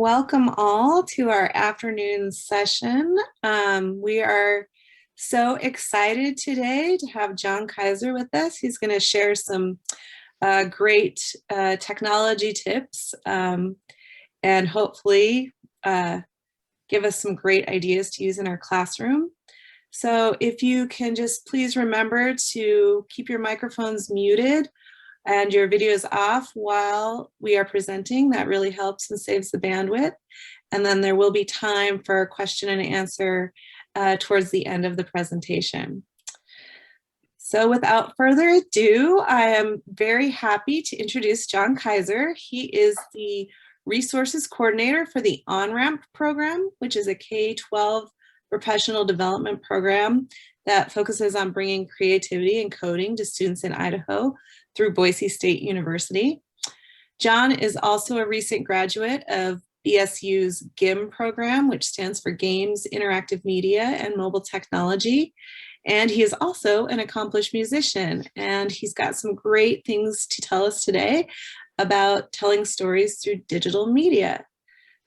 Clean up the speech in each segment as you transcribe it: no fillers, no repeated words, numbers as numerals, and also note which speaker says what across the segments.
Speaker 1: Welcome all to our afternoon session. We are so excited today to have John Kiser with us. He's going to share some great technology tips and hopefully give us some great ideas to use in our classroom. So if you can just please remember to keep your microphones muted and your videos off while we are presenting. That really helps and saves the bandwidth. And then there will be time for question and answer towards the end of the presentation. So without further ado, I am very happy to introduce John Kiser. He is the Resources Coordinator for the Onramp program, which is a K-12 professional development program that focuses on bringing creativity and coding to students in Idaho through Boise State University. John is also a recent graduate of BSU's GIM program, which stands for Games, Interactive Media, and Mobile Technology. And he is also an accomplished musician, and he's got some great things to tell us today about telling stories through digital media.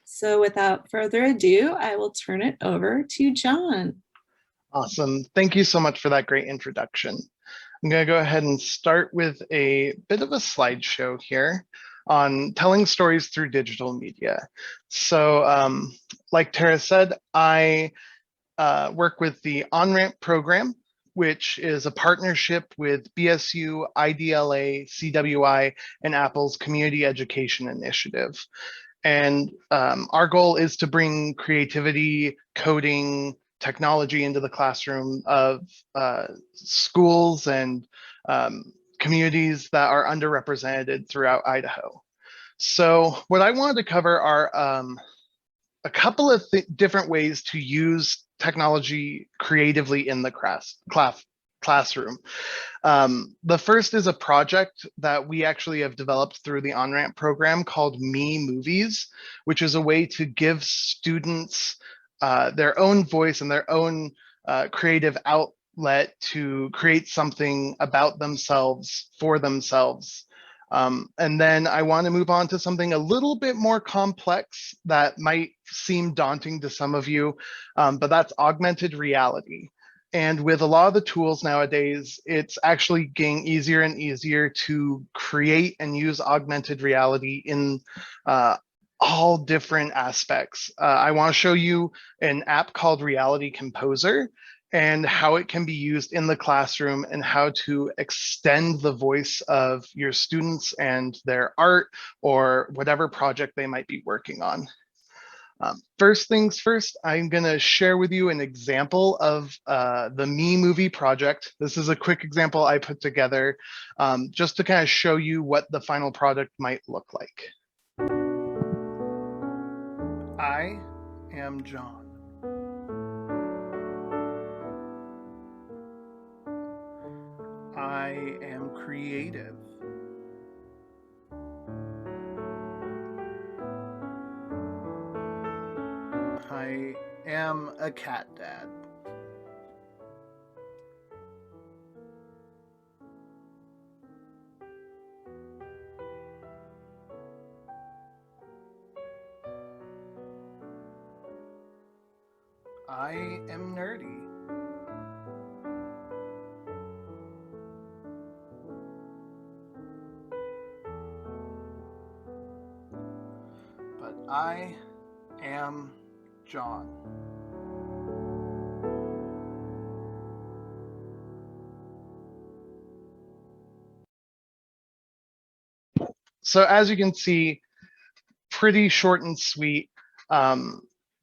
Speaker 1: So without further ado, I will turn it over to John.
Speaker 2: Awesome. Thank you so much for that great introduction. I'm going to go ahead and start with a bit of a slideshow here on telling stories through digital media. So like Tara said, I work with the Onramp program, which is a partnership with BSU, IDLA, CWI, and Apple's Community Education Initiative. And our goal is to bring creativity, coding, technology into the classroom of schools and communities that are underrepresented throughout Idaho. So what I wanted to cover are a couple of different ways to use technology creatively in the classroom. The first is a project that we actually have developed through the Onramp program called Me Movies, which is a way to give students their own voice and their own creative outlet to create something about themselves, for themselves. And then I want to move on to something a little bit more complex that might seem daunting to some of you, but that's augmented reality. And with a lot of the tools nowadays, it's actually getting easier and easier to create and use augmented reality in all different aspects. I want to show you an app called Reality Composer and how it can be used in the classroom and how to extend the voice of your students and their art or whatever project they might be working on. First things first, I'm going to share with you an example of the Me Movie project. This is a quick example I put together just to kind of show you what the final product might look like. I am John. I am creative. I am a cat dad. I am nerdy. But I am John. So as you can see, pretty short and sweet.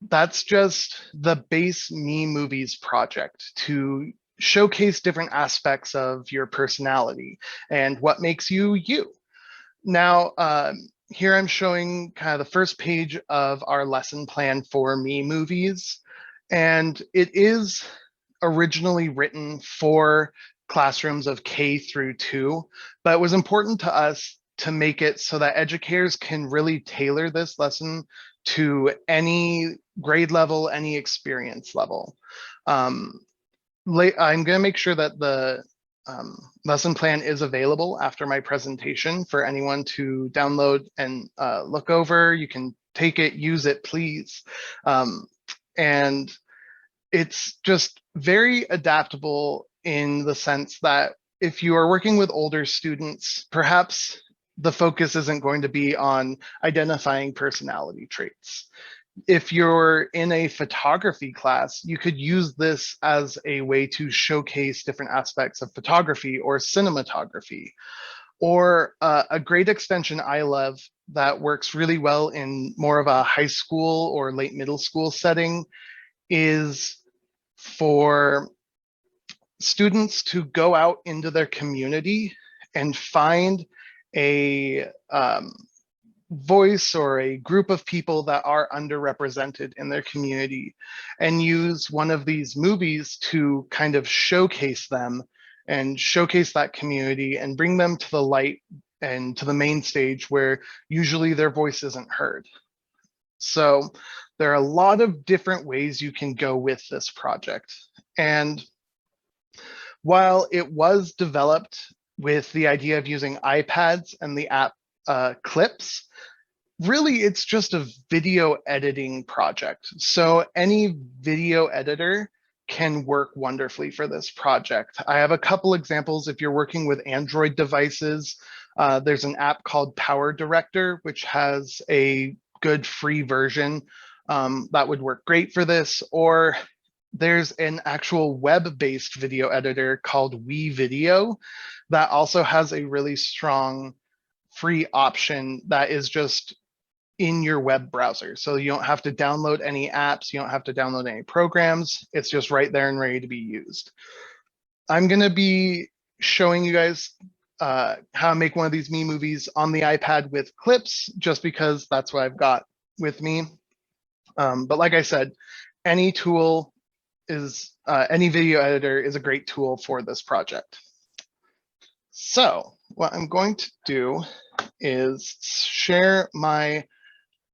Speaker 2: That's just the base Me Movies project to showcase different aspects of your personality and what makes you you. Now, here I'm showing kind of the first page of our lesson plan for Me Movies, and it is originally written for classrooms of K through 2, but it was important to us to make it so that educators can really tailor this lesson to any grade level, any experience level. I'm going to make sure that the lesson plan is available after my presentation for anyone to download and look over. You can take it, use it, please. And it's just very adaptable in the sense that if you are working with older students, perhaps the focus isn't going to be on identifying personality traits. If you're in a photography class, you could use this as a way to showcase different aspects of photography or cinematography. Or a great extension I love that works really well in more of a high school or late middle school setting is for students to go out into their community and find a voice or a group of people that are underrepresented in their community and use one of these movies to kind of showcase them and showcase that community and bring them to the light and to the main stage where usually their voice isn't heard. So there are a lot of different ways you can go with this project. And while it was developed with the idea of using iPads and the app Clips, really it's just a video editing project. So any video editor can work wonderfully for this project. I have a couple examples. If you're working with Android devices, there's an app called Power Director, which has a good free version that would work great for this. Or there's an actual web-based video editor called WeVideo that also has a really strong free option that is just in your web browser. So you don't have to download any apps, you don't have to download any programs. It's just right there and ready to be used. I'm going to be showing you guys how to make one of these me movies on the iPad with clips, just because that's what I've got with me. But like I said, any tool is, any video editor is a great tool for this project. So what I'm going to do is share my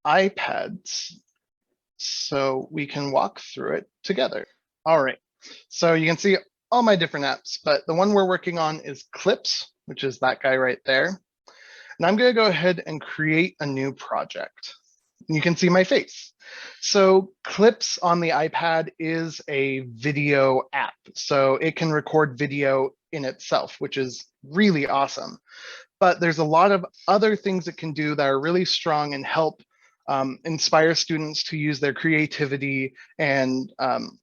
Speaker 2: iPads so we can walk through it together. All right, so you can see all my different apps, but the one we're working on is Clips, which is that guy right there. And I'm gonna go ahead and create a new project. You can see my face. So Clips on the iPad is a video app. So it can record video in itself, which is really awesome. But there's a lot of other things it can do that are really strong and help inspire students to use their creativity and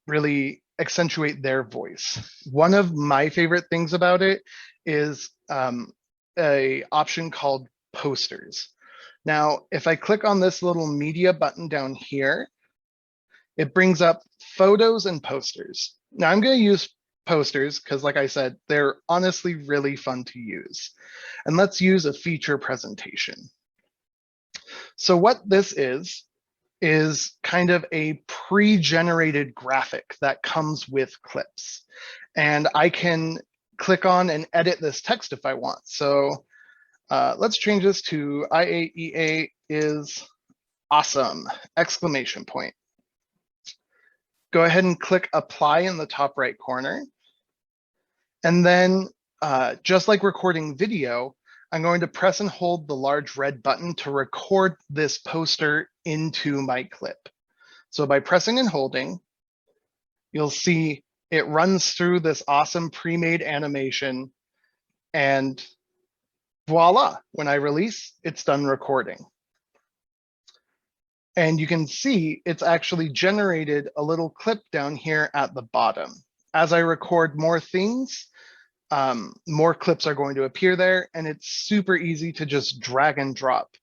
Speaker 2: really accentuate their voice. One of my favorite things about it is a option called posters. Now, if I click on this little media button down here, it brings up photos and posters. Now I'm going to use posters because, like I said, they're honestly really fun to use. And let's use a feature presentation. So what this is kind of a pre-generated graphic that comes with Clips. And I can click on and edit this text if I want. So let's change this to IAEA is awesome, exclamation point. Go ahead and click apply in the top right corner. And then just like recording video, I'm going to press and hold the large red button to record this poster into my clip. So by pressing and holding, you'll see it runs through this awesome pre-made animation, and voila, when I release, it's done recording. And you can see it's actually generated a little clip down here at the bottom. As I record more things, more clips are going to appear there, and it's super easy to just drag and drop.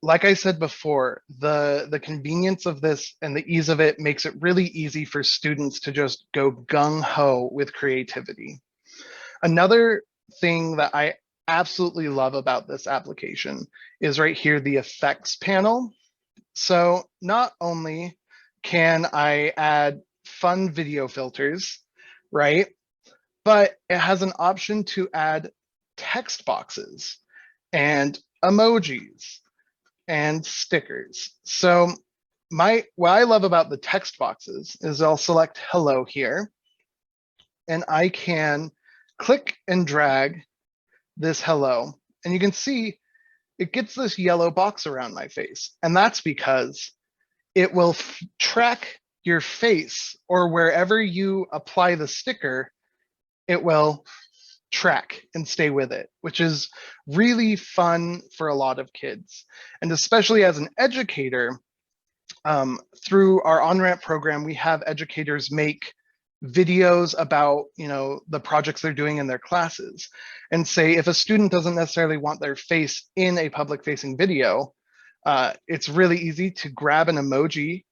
Speaker 2: Like I said before, the convenience of this and the ease of it makes it really easy for students to just go gung-ho with creativity. Another thing that I absolutely love about this application is right here, the effects panel. So not only can I add fun video filters, right? But it has an option to add text boxes and emojis and stickers. So what I love about the text boxes is I'll select hello here. and I can click and drag this hello, and you can see it gets this yellow box around my face. And that's because it will track your face, or wherever you apply the sticker, it will track and stay with it, which is really fun for a lot of kids. And especially as an educator, through our Onramp program, we have educators make videos about the projects they're doing in their classes, and say if a student doesn't necessarily want their face in a public facing video, it's really easy to grab an emoji,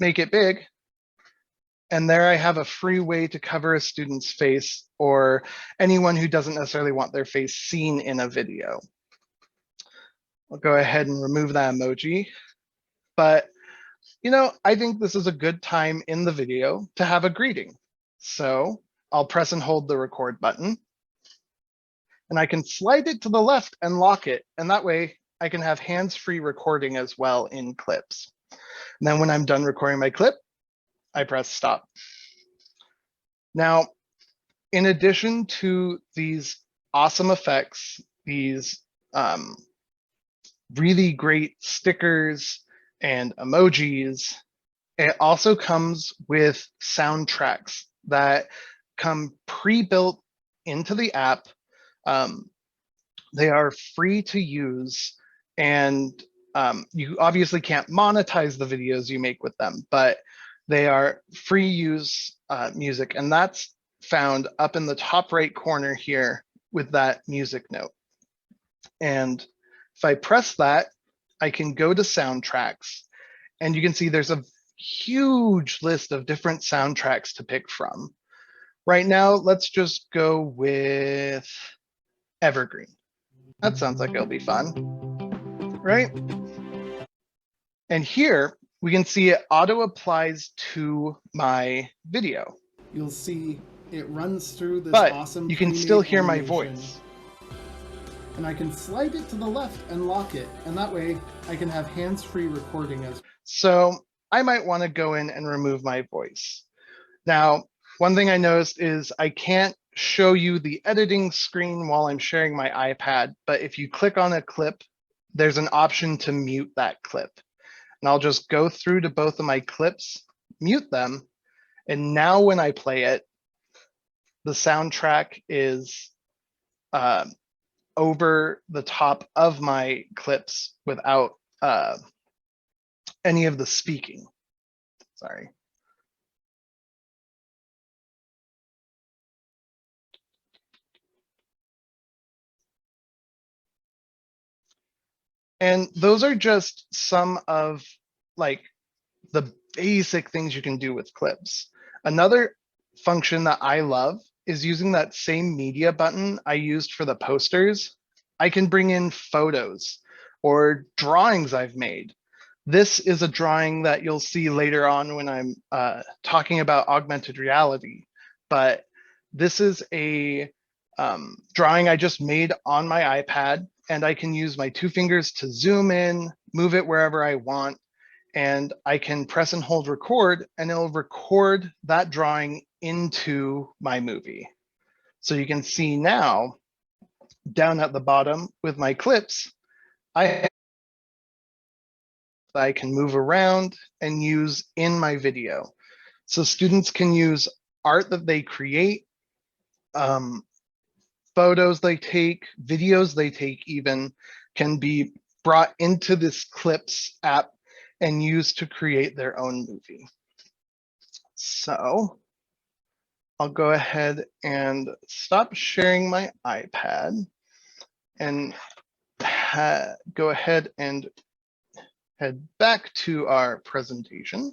Speaker 2: make it big, and there I have a free way to cover a student's face, or anyone who doesn't necessarily want their face seen in a video. I'll go ahead and remove that emoji. But I think this is a good time in the video to have a greeting. So I'll press and hold the record button, and I can slide it to the left and lock it. And that way I can have hands-free recording as well in clips. And then when I'm done recording my clip, I press stop. Now, in addition to these awesome effects, these really great stickers and emojis, it also comes with soundtracks that come pre-built into the app. They are free to use, and you obviously can't monetize the videos you make with them, but they are free use music, and that's found up in the top right corner here with that music note. And if I press that, I can go to soundtracks, and you can see there's a huge list of different soundtracks to pick from. Right now, let's just go with Evergreen. That sounds like it'll be fun, right? And here we can see it auto applies to my video.
Speaker 3: You'll see it runs through this
Speaker 2: but
Speaker 3: awesome
Speaker 2: you can
Speaker 3: pre-made
Speaker 2: still hear my
Speaker 3: animation.
Speaker 2: voice.
Speaker 3: And I can slide it to the left and lock it, and that way I can have hands-free recording as.
Speaker 2: So I might want to go in and remove my voice. Now, one thing I noticed is I can't show you the editing screen while I'm sharing my iPad, but if you click on a clip, there's an option to mute that clip. And I'll just go through to both of my clips, mute them, and now when I play it, the soundtrack is over the top of my clips without any of the speaking. Sorry. And those are just some of like the basic things you can do with clips. Another function that I love is using that same media button I used for the posters. I can bring in photos or drawings I've made. This is a drawing that you'll see later on when I'm talking about augmented reality, but this is a drawing I just made on my iPad, and I can use my 2 fingers to zoom in, move it wherever I want, and I can press and hold record, and it'll record that drawing into my movie. So you can see now, down at the bottom with my clips, I can move around and use in my video. So students can use art that they create, photos they take, videos they take even, can be brought into this clips app and used to create their own movie. So I'll go ahead and stop sharing my iPad and go ahead and head back to our presentation.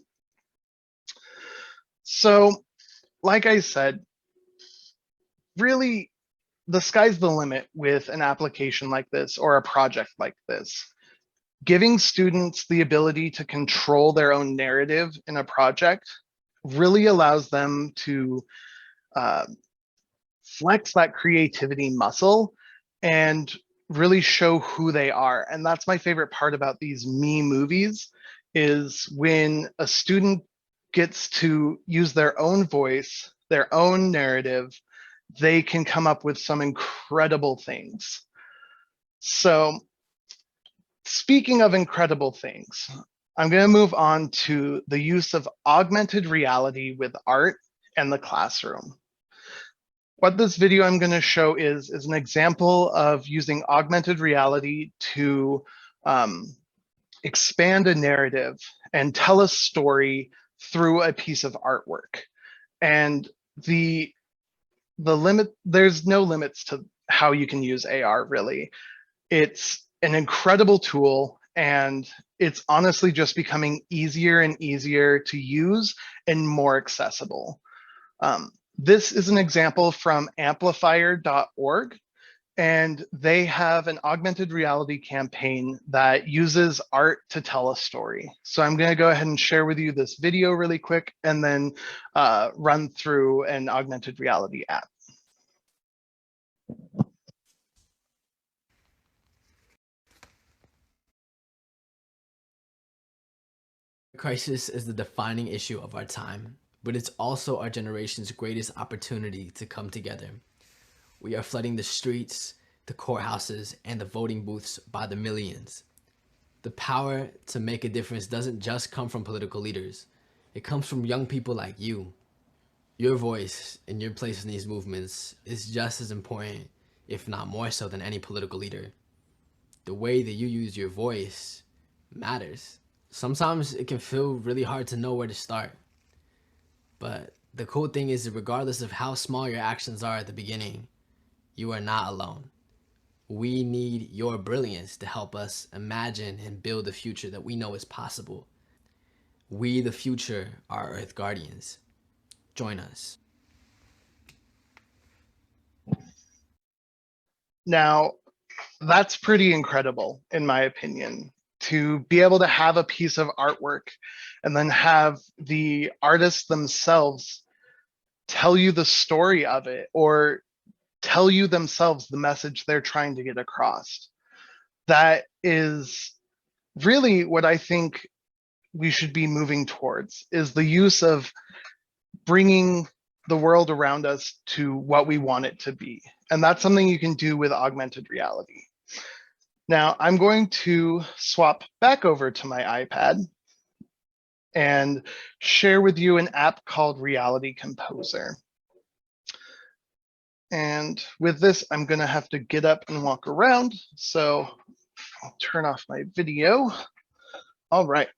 Speaker 2: So, like I said, really, the sky's the limit with an application like this or a project like this. Giving students the ability to control their own narrative in a project really allows them to flex that creativity muscle and really show who they are. And that's my favorite part about these me movies, is when a student gets to use their own voice, their own narrative, they can come up with some incredible things. So speaking of incredible things, I'm going to move on to the use of augmented reality with art and the classroom. What this video I'm going to show is an example of using augmented reality to expand a narrative and tell a story through a piece of artwork. And there's no limits to how you can use AR, really. It's an incredible tool, and it's honestly just becoming easier and easier to use and more accessible. This is an example from amplifier.org, and they have an augmented reality campaign that uses art to tell a story. So I'm going to go ahead and share with you this video really quick and then run through an augmented reality app.
Speaker 4: Crisis is the defining issue of our time, but it's also our generation's greatest opportunity to come together. We are flooding the streets, the courthouses, and the voting booths by the millions. The power to make a difference doesn't just come from political leaders. It comes from young people like you. Your voice and your place in these movements is just as important, if not more so, than any political leader. The way that you use your voice matters. Sometimes it can feel really hard to know where to start. But the cool thing is that regardless of how small your actions are at the beginning, you are not alone. We need your brilliance to help us imagine and build the future that we know is possible. We, the future, are Earth Guardians. Join us.
Speaker 2: Now, that's pretty incredible, in my opinion, to be able to have a piece of artwork and then have the artists themselves tell you the story of it or tell you themselves the message they're trying to get across. That is really what I think we should be moving towards, is the use of bringing the world around us to what we want it to be. And that's something you can do with augmented reality. Now, I'm going to swap back over to my iPad and share with you an app called Reality Composer. And with this, I'm going to have to get up and walk around. So I'll turn off my video. All right.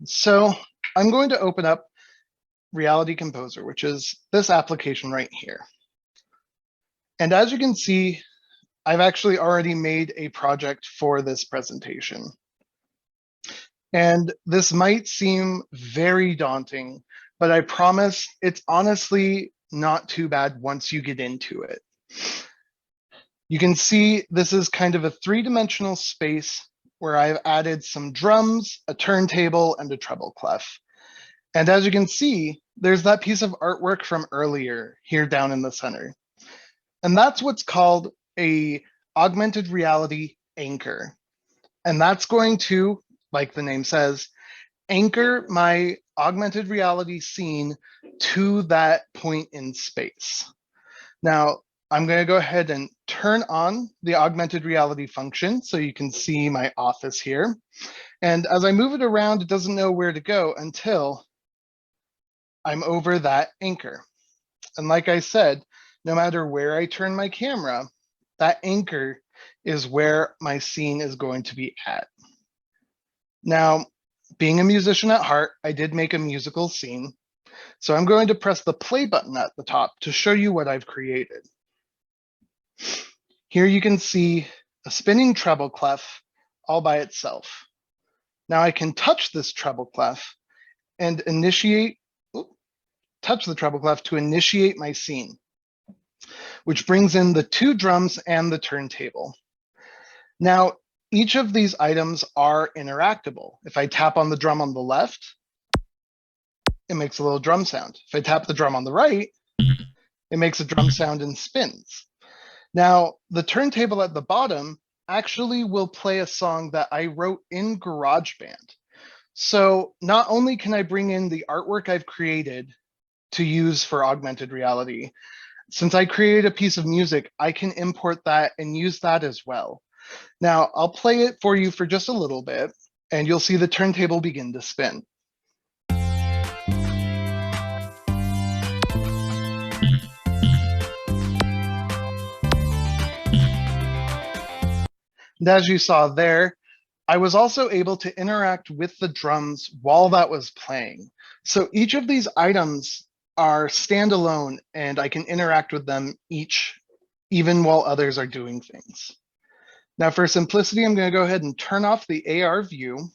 Speaker 2: So I'm going to open up Reality Composer, which is this application right here. And as you can see, I've actually already made a project for this presentation. And this might seem very daunting, but I promise it's honestly not too bad once you get into it. You can see this is kind of a three-dimensional space where I've added some drums, a turntable, and a treble clef. And as you can see, there's that piece of artwork from earlier here down in the center. And that's what's called a augmented reality anchor. And that's going to, like the name says, anchor my augmented reality scene to that point in space. Now, I'm going to go ahead and turn on the augmented reality function so you can see my office here. And as I move it around, it doesn't know where to go until I'm over that anchor. And like I said, no matter where I turn my camera, that anchor is where my scene is going to be at. Now, being a musician at heart, I did make a musical scene. So I'm going to press the play button at the top to show you what I've created. Here you can see a spinning treble clef all by itself. Now I can touch this treble clef and touch the treble clef to initiate my scene, which brings in the two drums and the turntable. Now, each of these items are interactable. If I tap on the drum on the left, it makes a little drum sound. If I tap the drum on the right, it makes a drum sound and spins. Now, the turntable at the bottom actually will play a song that I wrote in GarageBand. So not only can I bring in the artwork I've created to use for augmented reality, since I create a piece of music, I can import that and use that as well. Now I'll play it for you for just a little bit, and you'll see the turntable begin to spin. And as you saw there, I was also able to interact with the drums while that was playing. So each of these items are standalone and I can interact with them each, even while others are doing things. Now for simplicity, I'm going to go ahead and turn off the AR view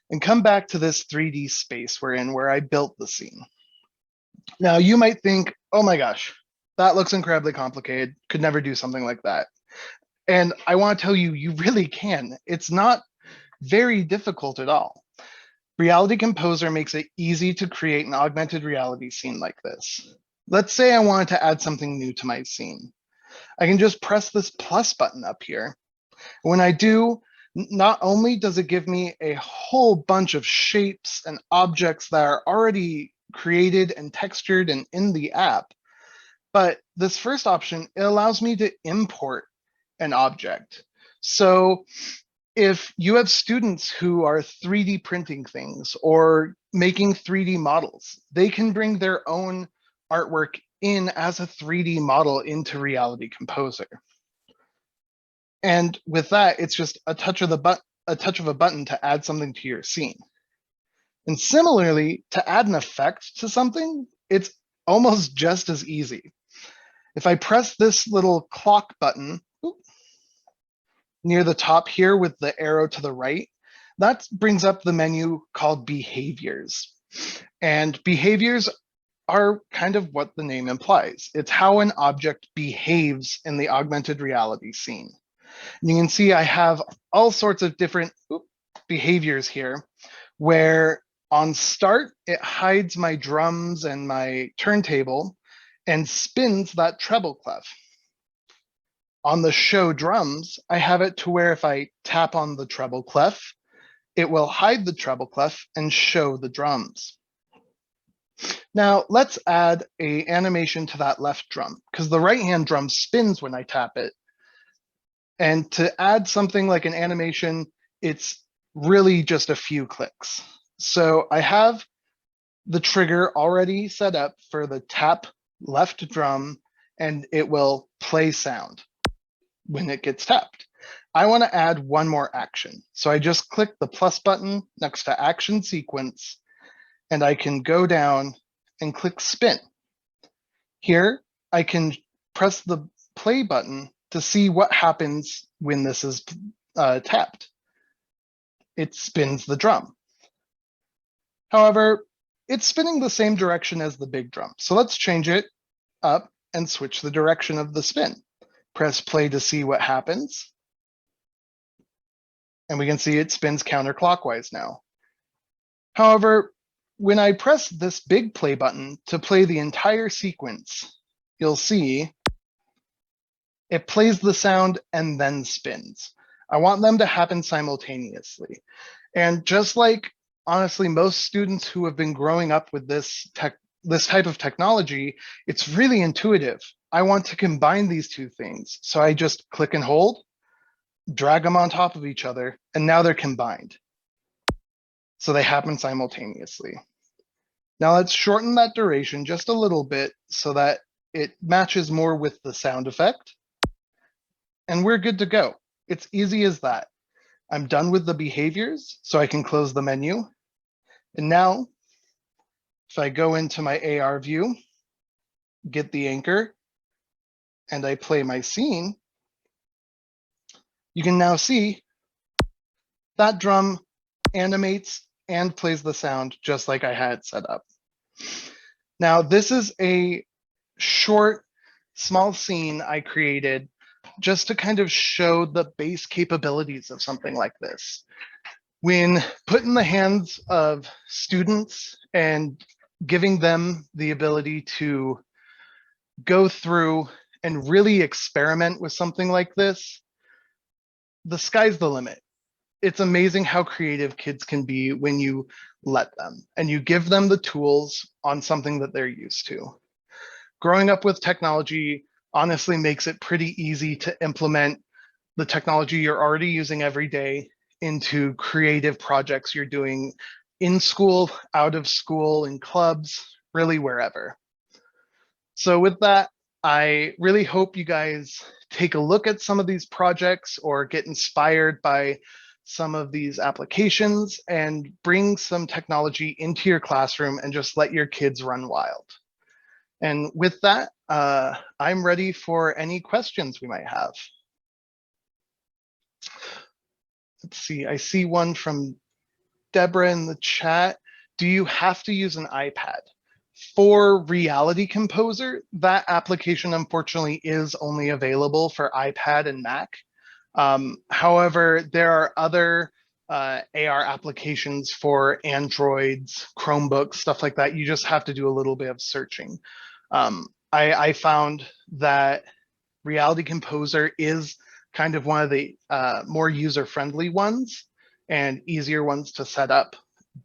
Speaker 2: and come back to this 3D space we're in where I built the scene. Now you might think, oh my gosh, that looks incredibly complicated, could never do something like that. And I want to tell you, you really can. It's not very difficult at all. Reality Composer makes it easy to create an augmented reality scene like this. Let's say I wanted to add something new to my scene. I can just press this plus button up here. When I do, not only does it give me a whole bunch of shapes and objects that are already created and textured and in the app, but this first option, it allows me to import an object. So if you have students who are 3D printing things or making 3D models, they can bring their own artwork in as a 3D model into Reality Composer. And with that, it's just a touch of a button to add something to your scene. And similarly, to add an effect to something, it's almost just as easy. If I press this little clock button near the top here with the arrow to the right, that brings up the menu called behaviors. And behaviors are kind of what the name implies. It's how an object behaves in the augmented reality scene. And you can see I have all sorts of different behaviors here, where on start, it hides my drums and my turntable and spins that treble clef. On the show drums, I have it to where if I tap on the treble clef, it will hide the treble clef and show the drums. Now let's add an animation to that left drum, because the right hand drum spins when I tap it. And to add something like an animation, it's really just a few clicks. So I have the trigger already set up for the tap left drum, and it will play sound when it gets tapped. I want to add one more action. So I just click the plus button next to action sequence, and I can go down and click spin. Here, I can press the play button to see what happens when this is tapped. It spins the drum. However, it's spinning the same direction as the big drum. So let's change it up and switch the direction of the spin. Press play to see what happens. And we can see it spins counterclockwise now. However, when I press this big play button to play the entire sequence, you'll see it plays the sound and then spins. I want them to happen simultaneously. And just like, honestly, most students who have been growing up with this type of technology, it's really intuitive. I want to combine these two things. So I just click and hold, drag them on top of each other, and now they're combined. So they happen simultaneously. Now let's shorten that duration just a little bit so that it matches more with the sound effect. And we're good to go. It's easy as that. I'm done with the behaviors, so I can close the menu. And now, if I go into my AR view, get the anchor, and I play my scene, you can now see that drum animates and plays the sound just like I had set up. Now, this is a short, small scene I created just to kind of show the base capabilities of something like this. When put in the hands of students and giving them the ability to go through and really experiment with something like this, the sky's the limit. it's amazing how creative kids can be when you let them and you give them the tools on something that they're used to. Growing up with technology honestly makes it pretty easy to implement the technology you're already using every day into creative projects you're doing in school, out of school, in clubs, really wherever. So with that, I really hope you guys take a look at some of these projects or get inspired by some of these applications and bring some technology into your classroom and just let your kids run wild. And with that, I'm ready for any questions we might have. Let's see, I see one from Deborah in the chat. Do you have to use an iPad? For Reality Composer, that application unfortunately is only available for iPad and Mac. However, there are other AR applications for Androids, Chromebooks, stuff like that. You just have to do a little bit of searching. I found that Reality Composer is kind of one of the more user-friendly ones and easier ones to set up,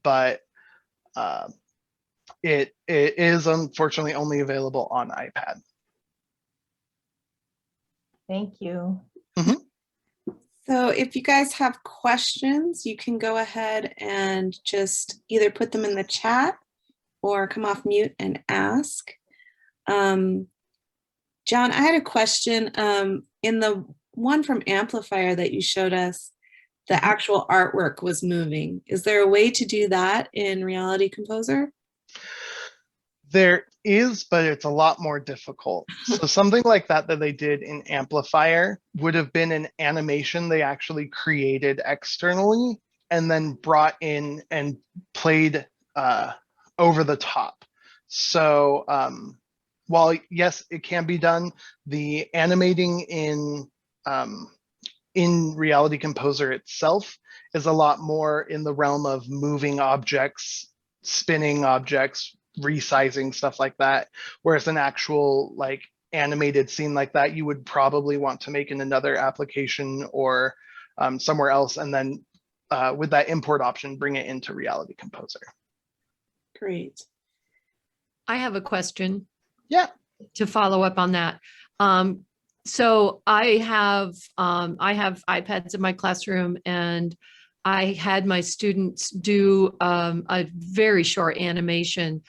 Speaker 2: but it is unfortunately only available on iPad.
Speaker 5: Thank you.
Speaker 1: So if you guys have questions, you can go ahead and just either put them in the chat or come off mute and ask. John, I had a question. In the one from Amplifier that you showed us, the actual artwork was moving. Is there a way to do that in Reality Composer?
Speaker 2: There is, but it's a lot more difficult. So something like that they did in Amplifier would have been an animation they actually created externally and then brought in and played over the top. So while yes, it can be done, the animating in Reality Composer itself is a lot more in the realm of moving objects, spinning objects, resizing, stuff like that. Whereas an actual like animated scene like that, you would probably want to make in another application or somewhere else. And then with that import option, bring it into Reality Composer.
Speaker 1: Great.
Speaker 6: I have a question.
Speaker 2: Yeah.
Speaker 6: To follow up on that. So I have iPads in my classroom, and I had my students do a very short animation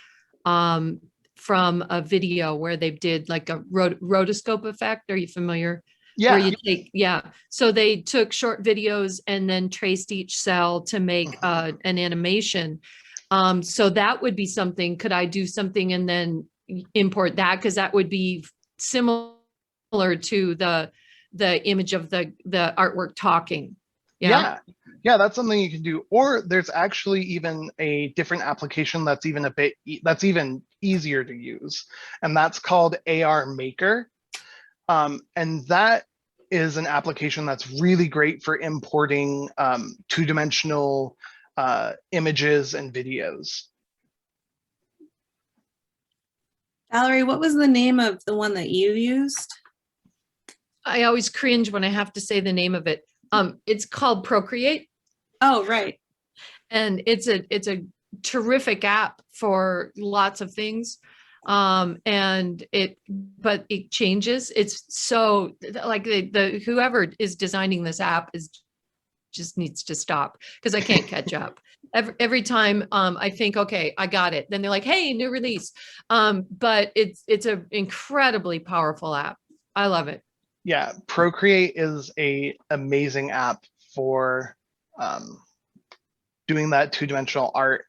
Speaker 6: from a video where they did like a rotoscope effect. Are you familiar?
Speaker 2: Yeah.
Speaker 6: Where you take, So they took short videos and then traced each cell to make an animation. So that would be something. Could I do something and then import that? Because that would be similar to the image of the artwork talking.
Speaker 2: Yeah, that's something you can do. Or there's actually even a different application that's even easier to use, and that's called AR Maker. And that is an application that's really great for importing two-dimensional images and videos.
Speaker 1: Valerie, what was the name of the one that you used?
Speaker 6: I always cringe when I have to say the name of it. It's called Procreate.
Speaker 1: Oh, right.
Speaker 6: And it's a terrific app for lots of things. But it changes. It's so like the whoever is designing this app just needs to stop because I can't catch up. Every time I think, okay, I got it. Then they're like, hey, new release. But it's an incredibly powerful app. I love it.
Speaker 2: Yeah, Procreate is an amazing app for doing that two-dimensional art.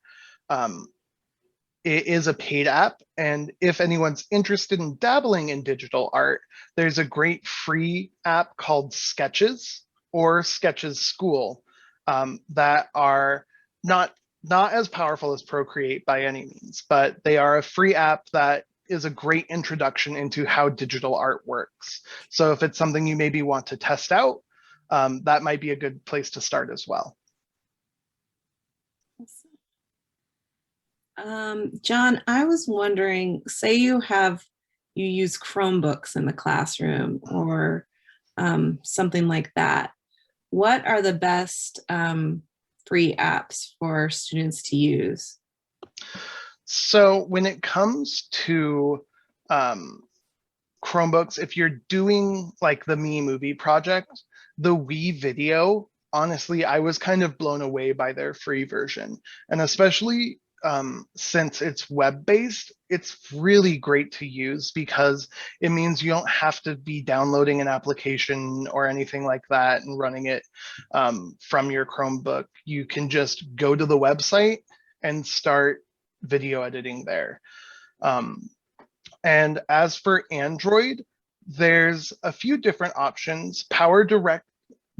Speaker 2: It is a paid app, and if anyone's interested in dabbling in digital art, there's a great free app called Sketches or Sketches School that are not as powerful as Procreate by any means, but they are a free app that is a great introduction into how digital art works. So if it's something you maybe want to test out, that might be a good place to start as well.
Speaker 1: John, I was wondering, say you use Chromebooks in the classroom or something like that. what are the best free apps for students to use?
Speaker 2: So when it comes to Chromebooks, if you're doing like the Me Movie project, the Wii Video, honestly, I was kind of blown away by their free version. And especially since it's web-based, it's really great to use because it means you don't have to be downloading an application or anything like that and running it from your Chromebook. You can just go to the website and start video editing there. And as for Android, there's a few different options.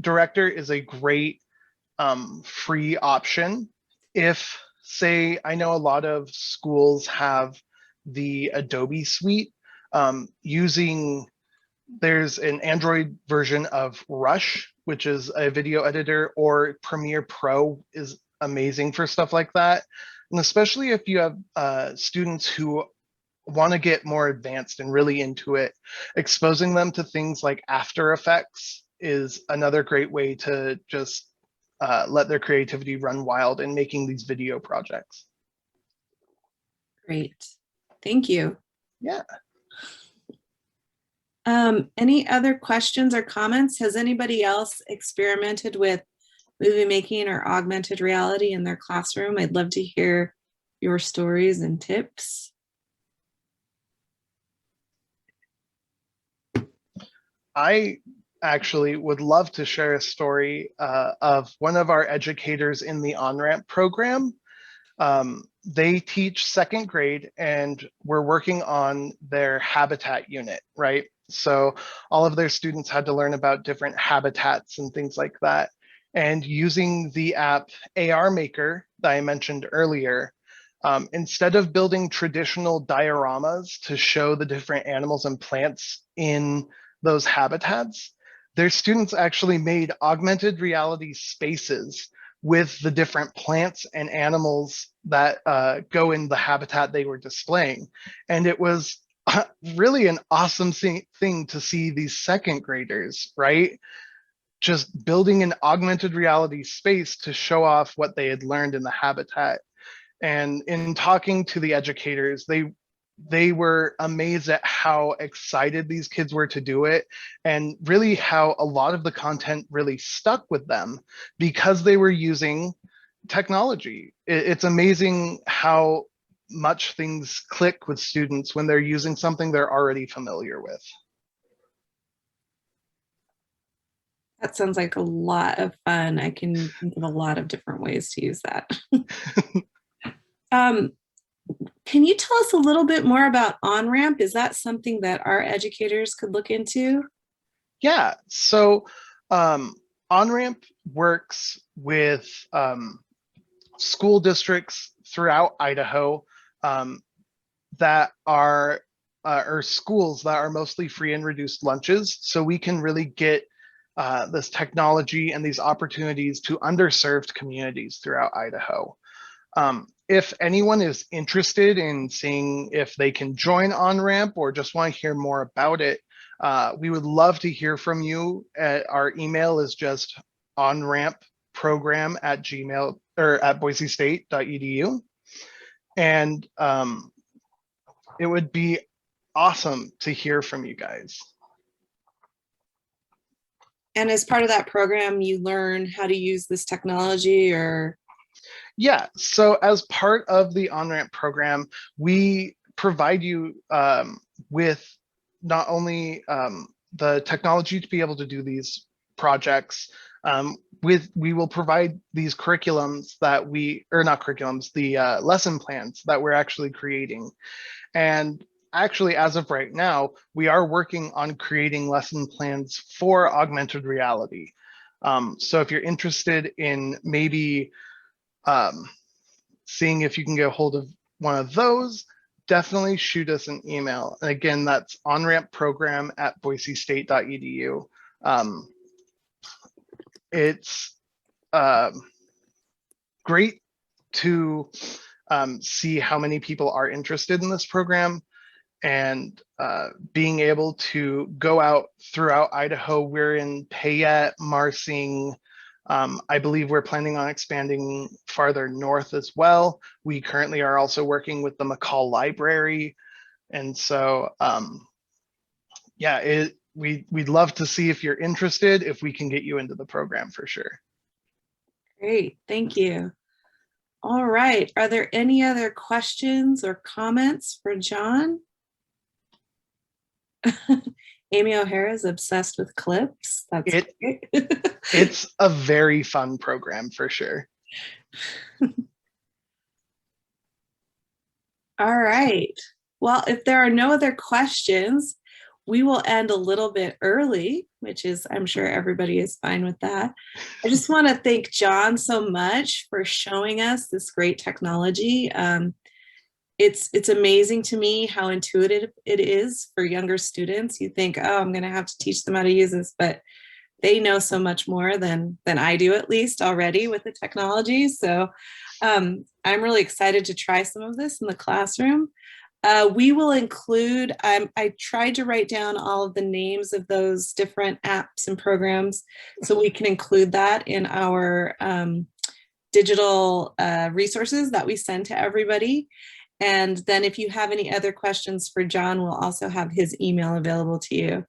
Speaker 2: Director is a great free option. If, say, I know a lot of schools have the Adobe suite, there's an Android version of Rush, which is a video editor, or Premiere Pro is amazing for stuff like that. And especially if you have students who want to get more advanced and really into it, exposing them to things like After Effects is another great way to just let their creativity run wild in making these video projects.
Speaker 1: Great. Thank you.
Speaker 2: Yeah.
Speaker 1: Any other questions or comments? Has anybody else experimented with movie making or augmented reality in their classroom? I'd love to hear your stories and tips.
Speaker 2: I actually would love to share a story of one of our educators in the Onramp program. They teach second grade and we're working on their habitat unit, right? So all of their students had to learn about different habitats and things like that. And using the app AR Maker that I mentioned earlier, instead of building traditional dioramas to show the different animals and plants in those habitats, their students actually made augmented reality spaces with the different plants and animals that go in the habitat they were displaying. And it was really an awesome thing to see these second graders, right? Just building an augmented reality space to show off what they had learned in the habitat. And in talking to the educators, they were amazed at how excited these kids were to do it, and really how a lot of the content really stuck with them because they were using technology. It's amazing how much things click with students when they're using something they're already familiar with.
Speaker 1: That sounds like a lot of fun. I can think of a lot of different ways to use that. Can you tell us a little bit more about Onramp? Is that something that our educators could look into?
Speaker 2: Yeah, so Onramp works with school districts throughout Idaho that are, or schools that are mostly free and reduced lunches. So we can really get this technology and these opportunities to underserved communities throughout Idaho. If anyone is interested in seeing if they can join Onramp or just want to hear more about it, we would love to hear from you. Our email is just onrampprogram@gmail or at boisestate.edu. And it would be awesome to hear from you guys.
Speaker 1: And as part of that program, you learn how to use this technology or?
Speaker 2: Yeah, so as part of the Onramp program, we provide you with not only the technology to be able to do these projects, we will provide these curriculums that the lesson plans that we're actually creating. And actually, as of right now, we are working on creating lesson plans for augmented reality. So if you're interested in maybe seeing if you can get a hold of one of those, definitely shoot us an email. And again, that's onrampprogram@boisestate.edu. It's great to see how many people are interested in this program, and being able to go out throughout Idaho. We're in Payette, Marsing, I believe we're planning on expanding farther north as well. We currently are also working with the McCall Library. And so, yeah, we'd love to see if you're interested, if we can get you into the program for sure.
Speaker 1: Great, thank you. All right, are there any other questions or comments for John? Amy O'Hara is obsessed with clips. That's great.
Speaker 2: It's a very fun program for sure.
Speaker 1: All right. Well, if there are no other questions, we will end a little bit early, which is, I'm sure everybody is fine with that. I just want to thank John so much for showing us this great technology. It's amazing to me how intuitive it is for younger students. You think, oh, I'm going to have to teach them how to use this, but they know so much more than I do, at least already with the technology. So I'm really excited to try some of this in the classroom. We will include, I tried to write down all of the names of those different apps and programs so we can include that in our digital resources that we send to everybody. And then if you have any other questions for John, we'll also have his email available to you.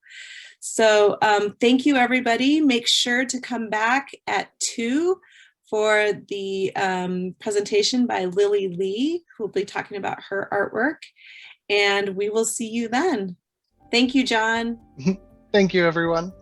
Speaker 1: So thank you, everybody. Make sure to come back at 2 for the presentation by Lily Lee, who will be talking about her artwork. And we will see you then. Thank you, John.
Speaker 2: Thank you, everyone.